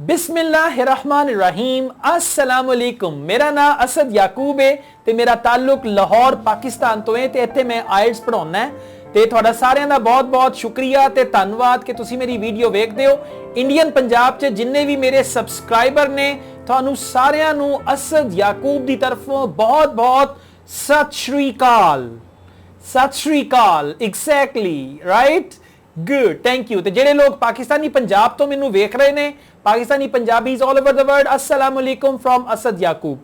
बिस्मिल्लाहिर्रहमानिर्रहीम अस्सलाम वालेकुम। मेरा नाम असद याकूब है ते मेरा ताल्लुक लाहौर पाकिस्तान तो है ते इत्थे मैं आयल्स पढ़ाउना है ते तुहाडा सारियां दा बहुत बहुत शुक्रिया ते धन्नवाद कि तुसी मेरी वीडियो वेखदे हो। इंडियन पंजाब च जिन्ने भी मेरे सबसक्राइबर ने तुहानू सारियां नू असद याकूब दी तरफों बहुत बहुत सत श्री अकाल। Exactly right, good, thank you. ते जेडे लोग पाकिस्तानी पंजाब तो मैनू वेख रहे ने, Pakistani Punjabis all over the world, अस्सलाम वालेकुम फ्रॉम असद याकूब।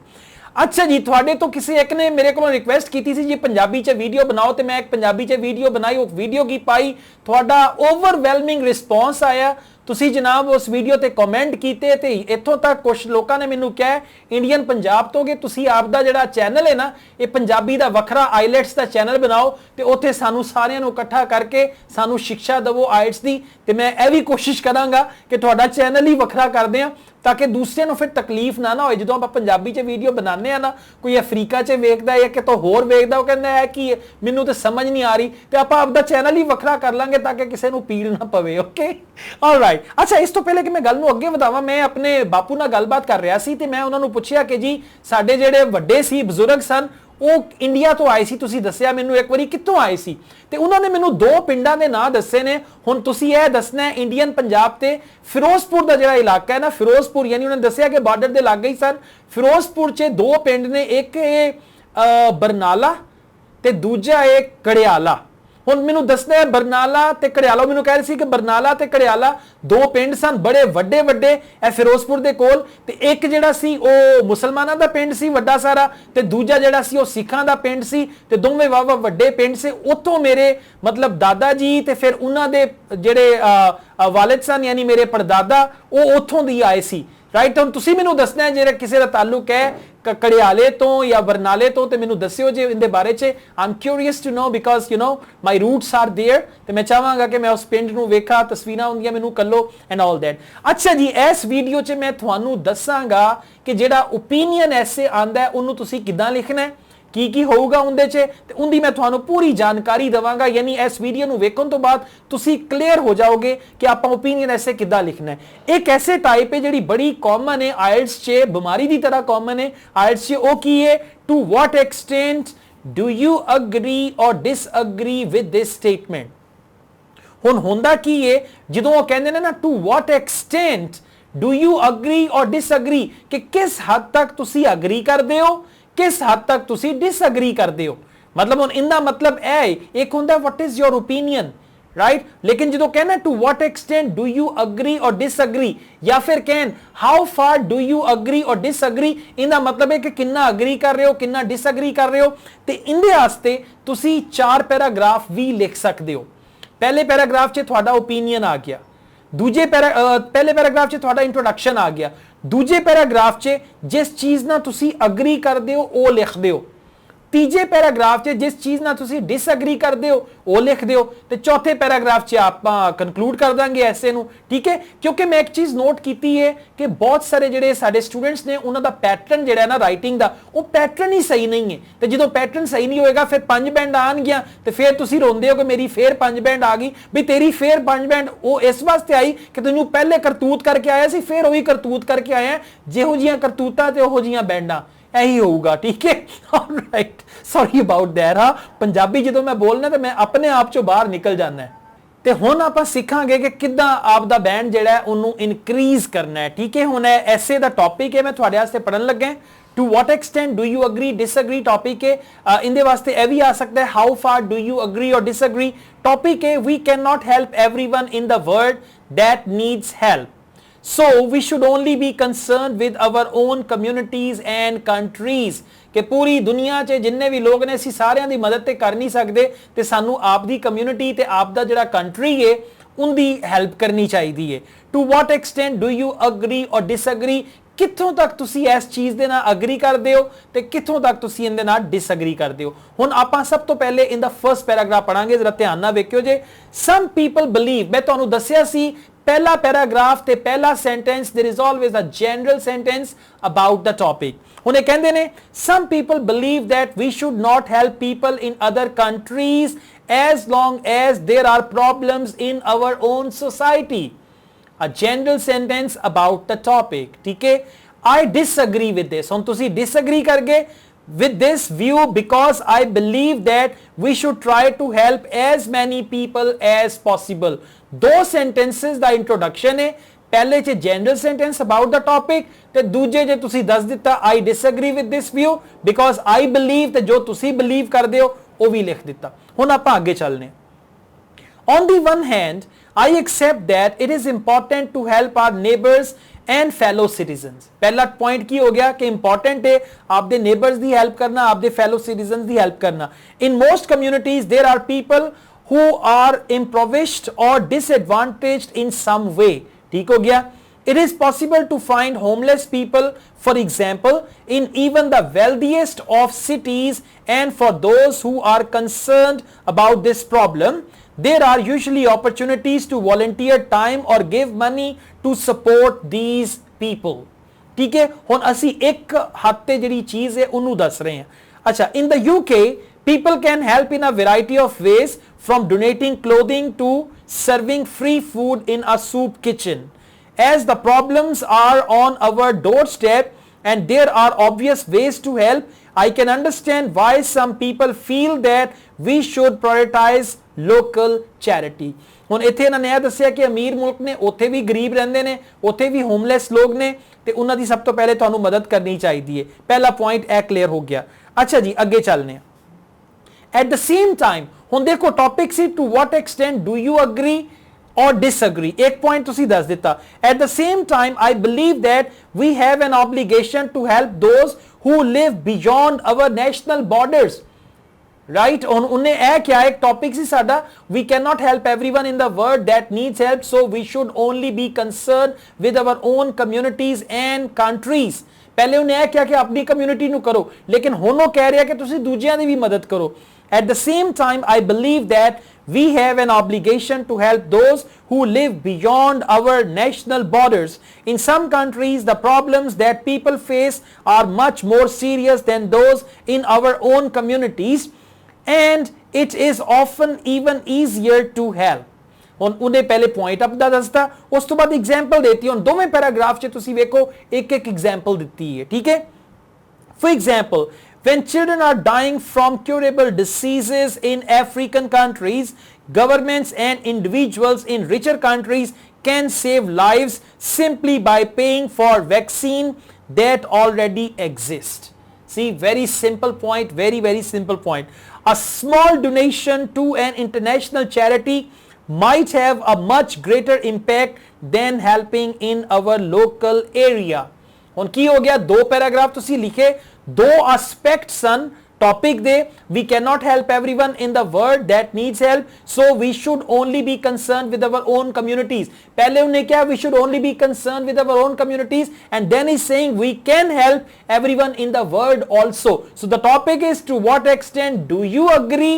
अच्छा जी, थोड़े तो किसी एक ने मेरे को रिक्वेस्ट की थी जी पंजाबी च वीडियो बनाओ, तो मैं एक पंजाबी च वीडियो बनाई, वो वीडियो की पाई, थोड़ा ओवरवेलमिंग रिस्पॉन्स आया। तुसी जनाब उस वीडियो ते कमेंट कीते ते इत्थों तक कुछ लोगों ने मैनू कहा इंडियन पंजाब तो कि तुसी आपदा जिहड़ा चैनल है ना, ये पंजाबी दा वखरा आईलेट्स दा चैनल बनाओ ते उत्थे सानू सारियां नू इकट्ठा करके सानू शिक्षा दवो आईलेट्स दी। ते मैं यह भी कोशिश करांगा कि तुहाडा चैनल ही वखरा कर दें ताकि दूसरे नू फिर तकलीफ ना हो। जो आप पंजाबी च वीडियो बनाने ना, कोई अफ्रीका च वेखदा या कितों होर वेखदा, वो कहंदा है कि मैनू तो समझ नहीं आ रही, तो आप आपदा चैनल ही वखरा कर लांगे ताकि किसी नू पीड़ ना पवे। Okay, alright. अच्छा, इस तो पहले कि मैं गल नू अगे वधावां, मैं अपने बापू नाल गलबात कर रहा सी ते मैं उन्हां नू पुछया कि जी साडे जेहड़े वड्डे सी बजुर्ग सन वो इंडिया तो आए सी, तुसी दस्सिया मैनू एक बारी कित्थों आए सी, ते उन्होंने मैनू दो पिंडां दे नाम दस्से ने। हुण तुसी यह दसना है इंडियन पंजाब ते फिरोजपुर दा जिहड़ा इलाका है ना, फिरोजपुर यानी उन्होंने दस्सिया कि बार्डर दे लागे ही सन। फिरोजपुर च दो पिंड ने, एक बरनाला ते दूजा है कड़ियाला। हुण मैनू दसना है बरनाला ते कड़ियाला, मैनू कह रहे सी कि बरनाला ते कड़ियाला दो पिंड सन बड़े वड्डे वड्डे ए फिरोजपुर दे कोल, ते एक जिहड़ा सी ओ मुसलमानां दा पिंड सी वड्डा सारा, ते दूजा जिहड़ा सी ओ सिखां दा पिंड सी, ते दोवें वावा वड्डे पिंड से। उत्थों मेरे मतलब दादा जी ते फिर उन्हां दे जिहड़े वालिद सन यानी मेरे परदादा, वो उत्थों दी आए सी। राइट, हुण तुसी मैनू दसना है जे किसी दा ताल्लुक है कड़ियाले तो या बरनाले तो मैनू दस्सिओ जे इनदे बारे च। I am curious to know because you know my roots are there, ते मैं चाहांगा कि मैं उस पिंड नू वेखा, तस्वीरां हुंदियां मैनू कल्लो एंड ऑल दैट। अच्छा जी, इस वीडियो च मैं तुहानू दसांगा कि जेड़ा ओपीनियन ऐसे आंदा है उन्नू तुसी किदां लिखना है, की होगा उनदे च, ते उनदी मैं तुहानू पूरी जानकारी दवांगा। यानी इस वीडियो नू वेखण तो बाद तुसी क्लियर हो जाओगे कि आप ओपीनियन ऐसे किदां लिखना है। एक ऐसे टाइप है जिहड़ी बड़ी कॉमन है आइल्स च, बीमारी की तरह कॉमन है आइल्स च। वो की है, to what extent do you agree और डिसअग्री विद दिस स्टेटमेंट। हुण हुंदा की है जदों वो कहंदे ने ना to what extent do you agree और डिसअग्री, कि किस हद तक तुसी अग्री करदे हो, किस हद तक तुसी डिसअग्री करदे हो। मतलब हुण इनदा मतलब है, एक हुंदा what is your opinion, right, लेकिन जो कहना to what extent do you agree और डिसअग्री, या फिर कहन how far do you agree और डिसअग्री, इनदा मतलब है कि किन्ना अग्री कर रहे हो, किन्ना डिसअग्री कर रहे हो। ते इंदे वास्ते तुसी 4 पैराग्राफ भी लिख सकते हो। पहले पैराग्राफ च तुहाडा ओपीनियन आ गया, पहले पैराग्राफ च तुहाडा इंट्रोडक्शन आ गया, दूजे पैराग्राफ च जिस चीज ना तुसी अग्री करदे हो वो लिखदे हो, तीजे पैराग्राफ च जिस चीज ना तुसी डिसअग्री करदे हो वो लिखदे हो, ते चौथे पैराग्राफ च आप कंक्लूड कर देंगे ऐसे नू। ठीक है, क्योंकि मैं एक चीज नोट की है कि बहुत सारे जिहड़े साडे स्टूडेंट्स ने उन्हां दा पैटर्न जिहड़ा ना राइटिंग दा, वो पैटर्न ही सही नहीं है। ते जदों पैटर्न सही नहीं होएगा फिर 5 बैंड आणगियां ते फिर तुसी रोंदे हो कि मेरी फिर 5 बैंड आ गई। भी तेरी फिर 5 बैंड वो इस वास्ते आई कि तैनूं पहले करतूत करके आया सी, फिर वही करतूत करके आया, जिहो जिहियां करतूतां ते ओहो जिहियां बैंडां, यही होगा। ठीक है, ऑलराइट, सॉरी अबाउट दैट। हाँ, पंजाबी जो मैं बोलना तो मैं अपने आप चो बाहर निकल जाना है। तो हुण आपां सीखांगे कि किद्दां आपदा बैंड जिहड़ा है उन्नू इनक्रीज करना है। ठीक है, हुण ऐसे दा टॉपिक है, मैं तुहाडे वास्ते पढ़न लगा। To what extent do you agree disagree topic है, इंदे वास्ते यह भी आ सकता है how far do you agree और डिसअग्री। टॉपिक है we can not help everyone in the world that needs help, so we should only be concerned with our own communities and countries, कि पूरी दुनिया च जिन्ने भी लोग ने असीं सारियां दी मदद ते कर नहीं सकते, ते सानू आप दी कम्यूनिटी ते आप दा जिहड़ा कंट्री है उनदी हेल्प करनी चाहिदी है। To what extent do you agree और डिसअग्री, कित्थों तक तुसी इस चीज दे नाल अग्री करदे हो ते कित्थों तक तुसी इहदे नाल डिसअग्री करदे हो। हुण आपां सब तो पहले इन द फर्स्ट पैराग्राफ पढ़ांगे, जरा ध्यान नाल वेखियो जे। सम पीपल बिलीव, मैं तुहानू दस्सिया सी पहला पैराग्राफ ते पहला sentence there is always a general sentence about the topic. हुण ये कहंदे ने some people believe that we should not help people in other countries as long as there are problems in our own society। a general sentence about the topic. ठीक है, I disagree with this. ਹੁਣ ਤੁਸੀਂ disagree ਕਰ ਗਏ with this view because I believe that we should try to help as many people as possible. दो sentences ਦਾ introduction ਹੈ, पहले च general sentence about the topic ते दूजे जे तुसी दस दिता I disagree with this view because I believe ते जो तुसी बिलीव करदे हो वो भी लिख दिता। हुण आपां अगे चलने। On the one hand I accept that it is important to help our neighbours and fellow citizens. पहला पॉइंट की हो गया कि इंपॉर्टेंट है आपदे नेबर्स दी हेल्प करना, आपदे फेलो सिटीजन्स दी हेल्प करना। In most communities there are people who are impoverished or disadvantaged in some way. ठीक हो गया। It is possible to find homeless people, for example, in even the wealthiest of cities, and for those who are concerned about this problem, there are usually opportunities to volunteer time or give money to support these people. ठीक है, हुण असी एक हद ते जिहड़ी चीज है उन्होंने दस रहे हैं। अच्छा, in the UK people can help in a variety of ways, from donating clothing to serving free food in a soup kitchen. As the problems are on our doorstep and there are obvious ways to help, I can understand why some people feel that we should prioritize local charity. ਹੁਣ ਇੱਥੇ ਇਹਨਾਂ ਨੇ ਇਹ ਦੱਸਿਆ ਕਿ ਅਮੀਰ ਮੁਲਕ ਨੇ ਉੱਥੇ ਵੀ ਗਰੀਬ ਰਹਿੰਦੇ ਨੇ, ਉੱਥੇ ਵੀ ਹੋਮਲੈਸ ਲੋਕ ਨੇ ਤੇ ਉਹਨਾਂ ਦੀ ਸਭ ਤੋਂ ਪਹਿਲੇ ਤੁਹਾਨੂੰ ਮਦਦ ਕਰਨੀ ਚਾਹੀਦੀ ਹੈ। ਪਹਿਲਾ ਪੁਆਇੰਟ ਇਹ ਕਲੀਅਰ ਹੋ ਗਿਆ। ਅੱਛਾ ਜੀ, ਅੱਗੇ ਚੱਲਨੇ ਆ। At the same time, ਹੁਣ ਦੇਖੋ topic C to what extent do you agree or disagree. एक point तुसी दस दिता। At the same time, I believe that we have an obligation to help those who live beyond our national borders. Right? उन्हें ऐ क्या एक topic सी साडा, we cannot help everyone in the world that needs help, so we should only be concerned with our own communities and countries. पहले उन्हें ऐ क्या कि अपनी community नु करो, लेकिन हुण वो कह रहा कि तुसी दूजियां दी भी मदद करो। At the same time, I believe that we have an obligation to help those who live beyond our national borders. In some countries, the problems that people face are much more serious than those in our own communities, and it is often even easier to help. ਹੁਣ ਉਹਨੇ ਪਹਿਲੇ point up ਦਾ ਦੱਸਦਾ, ਉਸ ਤੋਂ ਬਾਅਦ example ਦੇਤੀ। ਹੁਣ ਦੋਵੇਂ ਪੈਰਾਗ੍ਰਾਫ 'ਚ ਤੁਸੀਂ ਵੇਖੋ ਇੱਕ ਇੱਕ ਐਗਜ਼ਾਮਪਲ ਦਿੱਤੀ ਹੈ। ਠੀਕ ਹੈ, for example, when children are dying from curable diseases in African countries, governments and individuals in richer countries can save lives simply by paying for vaccine that already exist. See, very simple point, very simple point. A small donation to an international charity might have a much greater impact than helping in our local area. ਹੁਣ ਕੀ ਹੋ ਗਿਆ, ਦੋ paragraph ਤੁਸੀਂ ਲਿਖੇ, ਦੋ aspects ਸਨ topic दे। We cannot help everyone in the world that needs help, so we should only be concerned with our own communities. पहले उन्हें क्या, we should only be concerned with our own communities, and then he's saying we can help everyone in the world also. So the topic is to what extent do you agree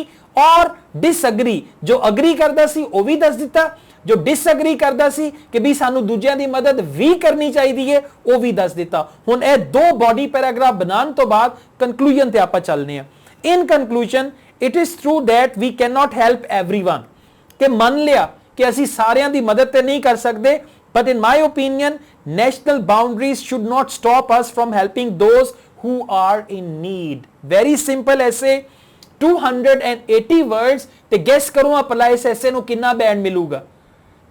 or disagree. जो agree करदा सी वो भी दस दिता, जो disagree करदा सी कि भी सानू दूजियां दी मदद भी करनी चाहिदी है वो भी दस दिता। हुण ए दो बॉडी पैराग्राफ बनाने तो बाद कंक्लूजन ते आपां चलने आ। In conclusion, it is true that we can not help everyone, कि मन लिया कि असी सारियां दी मदद ते नहीं कर सकदे, but in my opinion national boundaries should not stop us from helping those who are in need. Very simple ऐसे 280 वर्ड्स ते गैस करूं भला इस ऐसे नु कितना बैंड मिलूगा,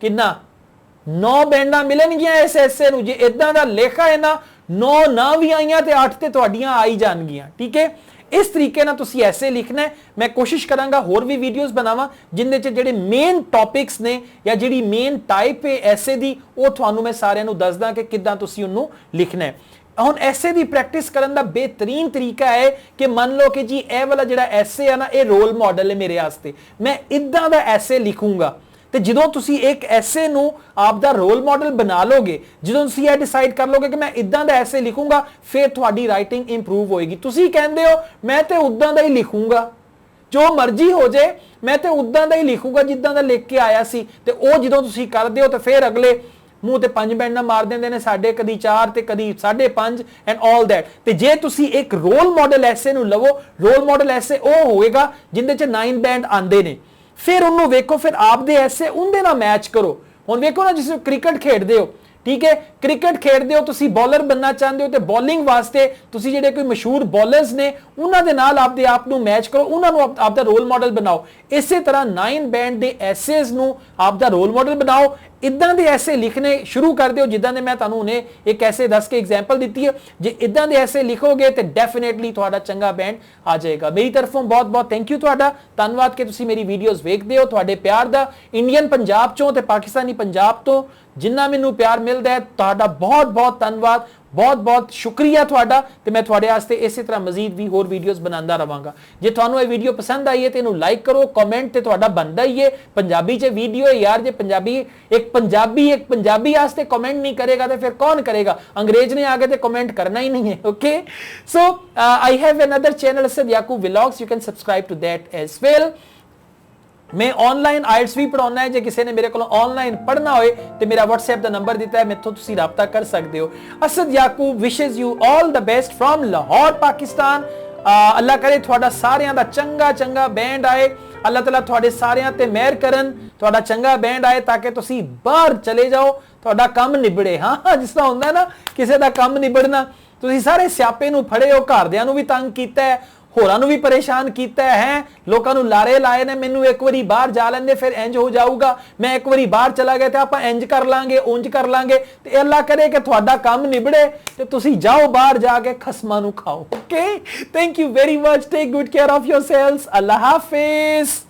कितना 9 बैंडा मिलणगियां इस ऐसे नु। जे इदां दा लेखा है ना, 9 ना भी आईयां ते 8 ते तुहाडियां आई जाणगियां। ठीक है, इस तरीके नाल तुसीं ऐसे लिखना है। मैं कोशिश करांगा होर भी वीडियोस बनावां जिंदे च जिहड़े मेन टॉपिक्स ने या जिहड़ी मेन टाइप है ऐसे दी वो तुहानूं मैं सारिआं नूं दसदा कि किदां तुसीं उहनूं लिखना है। ਹੁਣ ਐਸੇ ਦੀ ਪ੍ਰੈਕਟਿਸ ਕਰਨ ਦਾ ਬਿਹਤਰੀਨ ਤਰੀਕਾ ਹੈ ਕਿ ਮੰਨ ਲਓ ਕਿ ਜੀ ਇਹ ਵਾਲਾ ਜਿਹੜਾ ਐਸੇ ਆ ਨਾ ਇਹ ਰੋਲ ਮਾਡਲ ਹੈ ਮੇਰੇ ਵਾਸਤੇ, ਮੈਂ ਇਦਾਂ ਦਾ ਐਸੇ ਲਿਖੂੰਗਾ। ਤੇ ਜਦੋਂ ਤੁਸੀਂ ਇੱਕ ਐਸੇ ਨੂੰ ਆਪ ਦਾ ਰੋਲ ਮਾਡਲ ਬਣਾ ਲੋਗੇ, ਜਦੋਂ ਤੁਸੀਂ ਇਹ ਡਿਸਾਈਡ ਕਰ ਲੋਗੇ ਕਿ ਮੈਂ ਇਦਾਂ ਦਾ ਐਸੇ ਲਿਖੂੰਗਾ, ਫਿਰ ਤੁਹਾਡੀ ਰਾਈਟਿੰਗ ਇੰਪਰੂਵ ਹੋਏਗੀ। ਤੁਸੀਂ ਕਹਿੰਦੇ ਹੋ ਮੈਂ ਤੇ ਉਦਾਂ ਦਾ ਹੀ ਲਿਖੂੰਗਾ, ਜੋ ਮਰਜ਼ੀ ਹੋ ਜਾਏ ਮੈਂ ਤੇ ਉਦਾਂ ਦਾ ਹੀ ਲਿਖੂੰਗਾ ਜਿੱਦਾਂ ਦਾ ਲਿਖ ਕੇ ਆਇਆ ਸੀ, ਤੇ ਉਹ ਜਦੋਂ ਤੁਸੀਂ ਕਰਦੇ ਹੋ ਤਾਂ ਫਿਰ ਅਗਲੇ ਮੂੰਹ ਤੇ 5 ਬੈਂਡਾਂ ਮਾਰ ਦਿੰਦੇ ਨੇ ਸਾਡੇ, ਕਦੀ 4 ਤੇ ਕਦੀ 5.5 ਐਂਡ ਆਲ ਦੈਟ। ਤੇ ਜੇ ਤੁਸੀਂ ਇੱਕ ਰੋਲ ਮਾਡਲ ਐਸੇ ਨੂੰ ਲਵੋ, ਰੋਲ ਮਾਡਲ ਐਸੇ ਉਹ ਹੋਏਗਾ ਜਿੰਦੇ ਚ 9 ਬੈਂਡ ਆਂਦੇ ਨੇ, ਫਿਰ ਉਹਨੂੰ ਵੇਖੋ, ਫਿਰ ਆਪਦੇ ਐਸੇ ਉਹਦੇ ਨਾਲ ਮੈਚ ਕਰੋ। ਹੁਣ ਵੇਖੋ ਨਾ, ਜਿਸ ਕ੍ਰਿਕਟ ਖੇਡਦੇ ਹੋ, ਠੀਕ ਹੈ, ਕ੍ਰਿਕਟ ਖੇਡਦੇ ਹੋ, ਤੁਸੀਂ ਬੋਲਰ बनना ਚਾਹੁੰਦੇ ਹੋ ਤੇ ਬੋਲਿੰਗ ਵਾਸਤੇ ਤੁਸੀਂ ਜਿਹੜੇ ਕੋਈ ਮਸ਼ਹੂਰ ਬੋਲਰਸ ਨੇ ਉਹਨਾਂ ਦੇ ਨਾਲ ਆਪਦੇ ਆਪ ਨੂੰ ਮੈਚ ਕਰੋ, ਉਹਨਾਂ ਨੂੰ ਆਪਦਾ ਰੋਲ ਮਾਡਲ ਬਣਾਓ। ਇਸੇ ਤਰ੍ਹਾਂ 9 ਬੈਂਡ ਦੇ ਐਸੇਜ਼ ਨੂੰ ਆਪਦਾ ਰੋਲ ਮਾਡਲ ਬਣਾਓ। ਇਦਾਂ ਦੇ ਐਸੇ ਲਿਖਣੇ ਸ਼ੁਰੂ ਕਰ ਦਿਓ ਜਿੱਦਾਂ ਦੇ ਮੈਂ ਤੁਹਾਨੂੰ ਹੁਣੇ ਇੱਕ ਐਸੇ ਦੱਸ ਕੇ ਐਗਜ਼ਾਮਪਲ ਦਿੱਤੀ ਹੈ। ਜੇ ਇਦਾਂ ਦੇ ਐਸੇ ਲਿਖੋਗੇ ਤੇ ਡੈਫੀਨੇਟਲੀ ਤੁਹਾਡਾ ਚੰਗਾ ਬੈਂਡ ਆ ਜਾਏਗਾ। ਮੇਰੀ ਤਰਫੋਂ ਬਹੁਤ ਬਹੁਤ ਥੈਂਕ ਯੂ ਤੁਹਾਡਾ, ਧੰਨਵਾਦ ਕਿ ਤੁਸੀਂ ਮੇਰੀ ਵੀਡੀਓਜ਼ ਵੇਖਦੇ ਹੋ। ਤੁਹਾਡੇ ਪਿਆਰ ਦਾ ਇੰਡੀਅਨ ਪੰਜਾਬ ਚੋਂ ਤੇ ਪਾਕਿਸਤਾਨੀ ਪੰਜਾਬ ਤੋਂ ਜਿੰਨਾ ਮੈਨੂੰ ਪਿਆਰ ਮਿਲਦਾ ਹੈ, ਤੁਹਾਡਾ ਬਹੁਤ ਬਹੁਤ ਧੰਨਵਾਦ, ਬਹੁਤ ਬਹੁਤ ਸ਼ੁਕਰੀਆ ਤੁਹਾਡਾ। ਤੇ ਮੈਂ ਤੁਹਾਡੇ ਵਾਸਤੇ ਇਸੇ ਤਰ੍ਹਾਂ ਮਜ਼ੀਦ ਵੀ ਹੋਰ ਵੀਡੀਓਜ਼ ਬਣਾਉਂਦਾ ਰਵਾਂਗਾ। ਜੇ ਤੁਹਾਨੂੰ ਇਹ ਵੀਡੀਓ ਪਸੰਦ ਆਈ ਹੈ ਤੇ ਇਹਨੂੰ ਲਾਈਕ ਕਰੋ, ਕਮੈਂਟ ਤੇ ਤੁਹਾਡਾ ਬਣਦਾ ਹੀ ਹੈ। ਪੰਜਾਬੀ 'ਚ ਵੀਡੀਓ ਹੈ ਯਾਰ, ਜੇ ਇੱਕ ਪੰਜਾਬੀ ਵਾਸਤੇ ਕਮੈਂਟ ਨਹੀਂ ਕਰੇਗਾ ਤੇ ਫਿਰ ਕੌਣ ਕਰੇਗਾ? ਅੰਗਰੇਜ਼ ਨੇ ਆ ਕੇ ਤੇ ਕਮੈਂਟ ਕਰਨਾ ਹੀ ਨਹੀਂ ਹੈ। Okay, so I have another channel Asad Yaqoob vlogs, you can subscribe to that as well. मैं ऑनलाइन आइल्स भी पढ़ाना है, जे किसी ने मेरे को ऑनलाइन पढ़ना होए तो मेरा व्हाट्सएप का नंबर दिता है, मेथों तुसी राब्ता कर सकते हो। Asad Yaqoob wishes you all the best from Lahore Pakistan. Allah करे थोड़ा सारियां दा चंगा चंगा बैंड आए, अल्लाह ताला थोड़े सारियां ते मेहर करन, थोड़ा चंगा बैंड आए ताकि तुसी बाहर चले जाओ, थोड़ा काम निबड़े। हाँ जिस तरह होंदा है ना किसी दा काम निबड़ना, तुसी सारे स्यापे नूं फड़े हो, घरदियां नूं भी तंग कीता है, होरां नूं भी परेशान कीता है, लोकां नूं लारे लाए ने, मैनूं एक वारी बाहर जा लैंदे फिर इंज हो जाऊगा, मैं एक वारी बाहर चला गया ते आपां इंज कर लांगे उंज कर लांगे, ते अल्लाह करे कि तुहाडा काम निबड़े ते तुसी जाओ बाहर जाके खसमां नूं खाओ। Okay, thank you very much, take good care of yourselves, Allah Hafiz.